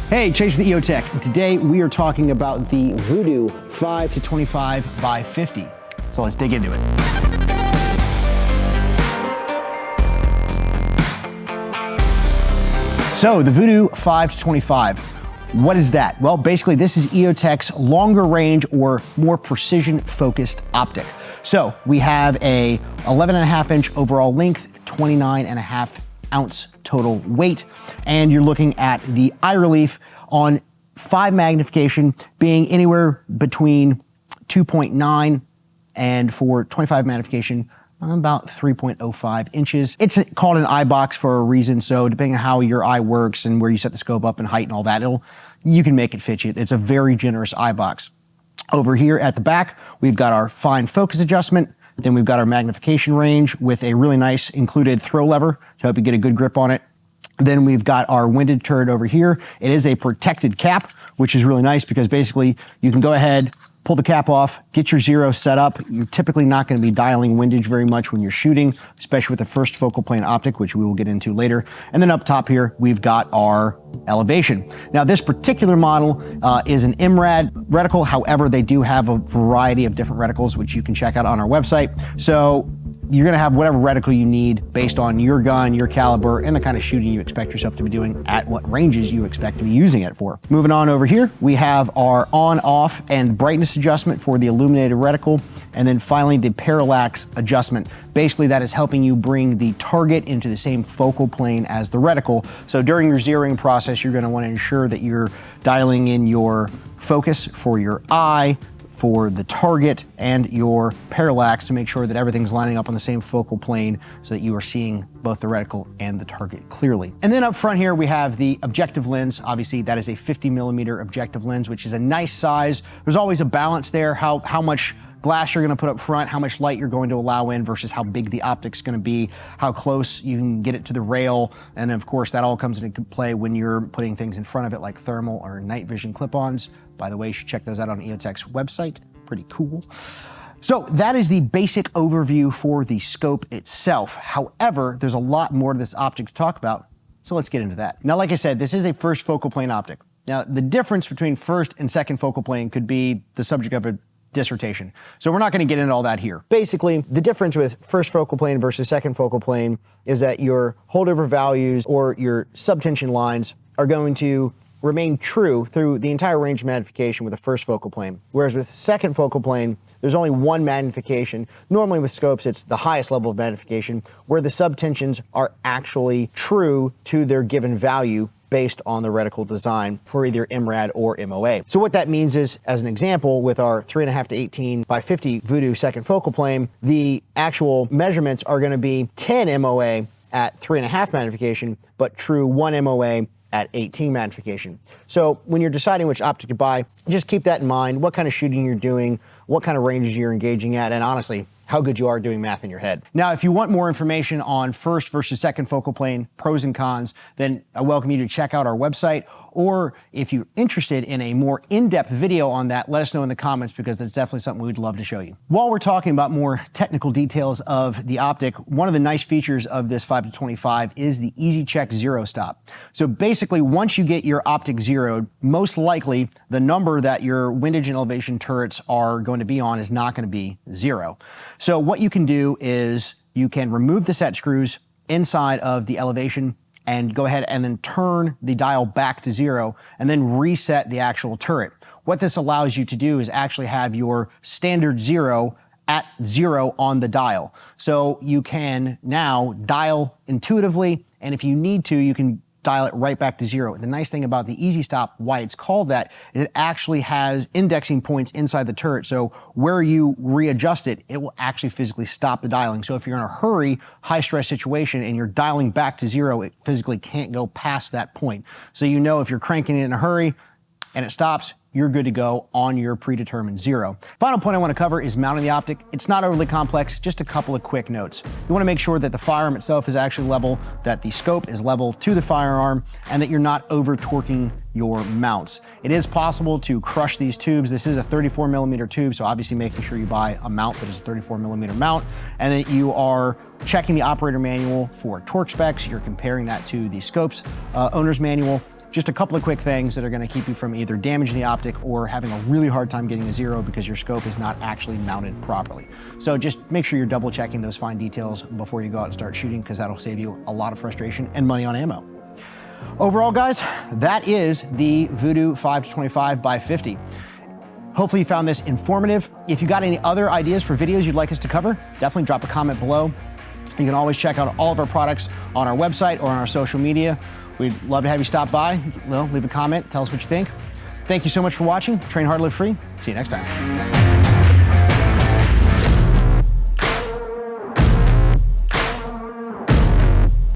Hey, Chase with EOTECH, and today we are talking about the Vudu 5-25 by 50. So let's dig into it. So the Vudu 5-25, what is that? Well, basically this is EOTECH's longer range or more precision focused optic. So we have a 11.5 inch overall length, 29.5 ounce total weight, and you're looking at the eye relief on 5 magnification being anywhere between 2.9 and for 25 magnification about 3.05 inches. It's called an eye box for a reason, so depending on how your eye works and where you set the scope up and height and all that, you can make it fit you. It's a very generous eye box. Over here at the back, we've got our fine focus adjustment. Then we've got our magnification range with a really nice included throw lever to help you get a good grip on it. Then we've got our windage turret over here. It is a protected cap, which is really nice because basically you can go ahead, pull the cap off, get your zero set up. You're typically not going to be dialing windage very much when you're shooting, especially with the first focal plane optic, which we will get into later. And then up top here, we've got our elevation. Now this particular model is an MRAD reticle. However, they do have a variety of different reticles, which you can check out on our website. So you're going to have whatever reticle you need based on your gun, your caliber, and the kind of shooting you expect yourself to be doing at what ranges you expect to be using it for. Moving on over here, we have our on, off, and brightness adjustment for the illuminated reticle. And then finally, the parallax adjustment. Basically, that is helping you bring the target into the same focal plane as the reticle. So during your zeroing process, you're going to want to ensure that you're dialing in your focus for your eye, for the target, and your parallax to make sure that everything's lining up on the same focal plane so that you are seeing both the reticle and the target clearly. And then up front here, we have the objective lens. Obviously, that is a 50mm objective lens, which is a nice size. There's always a balance there, how much glass you're going to put up front, how much light you're going to allow in versus how big the optic's going to be, how close you can get it to the rail. And of course, that all comes into play when you're putting things in front of it like thermal or night vision clip-ons. By the way, you should check those out on EOTECH's website. Pretty cool. So that is the basic overview for the scope itself. However, there's a lot more to this optic to talk about. So let's get into that. Now, like I said, this is a first focal plane optic. Now, the difference between first and second focal plane could be the subject of a dissertation. So we're not going to get into all that here. Basically, the difference with first focal plane versus second focal plane is that your holdover values or your subtension lines are going to remain true through the entire range of magnification with the first focal plane. Whereas with second focal plane, there's only one magnification. Normally with scopes, it's the highest level of magnification where the subtensions are actually true to their given value based on the reticle design for either MRAD or MOA. So what that means is, as an example, with our 3.5 to 18 by 50 Vudu second focal plane, the actual measurements are going to be 10 MOA at 3.5 magnification, but true 1 MOA at 18 magnification. So when you're deciding which optic to buy, just keep that in mind, what kind of shooting you're doing, what kind of ranges you're engaging at, and honestly, how good you are doing math in your head. Now, if you want more information on first versus second focal plane, pros and cons, then I welcome you to check out our website. Or if you're interested in a more in-depth video on that, let us know in the comments because that's definitely something we'd love to show you. While we're talking about more technical details of the optic, one of the nice features of this 5-25 is the Easy Check Zero Stop. So basically, once you get your optic zeroed, most likely the number that your windage and elevation turrets are going to be on is not going to be 0. So what you can do is you can remove the set screws inside of the elevation and go ahead and then turn the dial back to 0 and then reset the actual turret. What this allows you to do is actually have your standard 0 at 0 on the dial. So you can now dial intuitively, and if you need to, you can dial it right back to 0. The nice thing about the Easy Stop, why it's called that, is it actually has indexing points inside the turret. So where you readjust it, it will actually physically stop the dialing. So if you're in a hurry, high stress situation, and you're dialing back to 0, it physically can't go past that point. So you know if you're cranking it in a hurry and it stops, you're good to go on your predetermined 0. Final point I want to cover is mounting the optic. It's not overly complex, just a couple of quick notes. You want to make sure that the firearm itself is actually level, that the scope is level to the firearm, and that you're not over torquing your mounts. It is possible to crush these tubes. This is a 34mm tube, so obviously making sure you buy a mount that is a 34mm mount, and that you are checking the operator manual for torque specs. You're comparing that to the scope's owner's manual. just a couple of quick things that are gonna keep you from either damaging the optic or having a really hard time getting to zero because your scope is not actually mounted properly. So just make sure you're double checking those fine details before you go out and start shooting, because that'll save you a lot of frustration and money on ammo. Overall, guys, that is the Vudu 5-25 by 50. Hopefully you found this informative. If you got any other ideas for videos you'd like us to cover, definitely drop a comment below. You can always check out all of our products on our website or on our social media. We'd love to have you stop by. Leave a comment, tell us what you think. Thank you so much for watching. Train hard, live free. See you next time.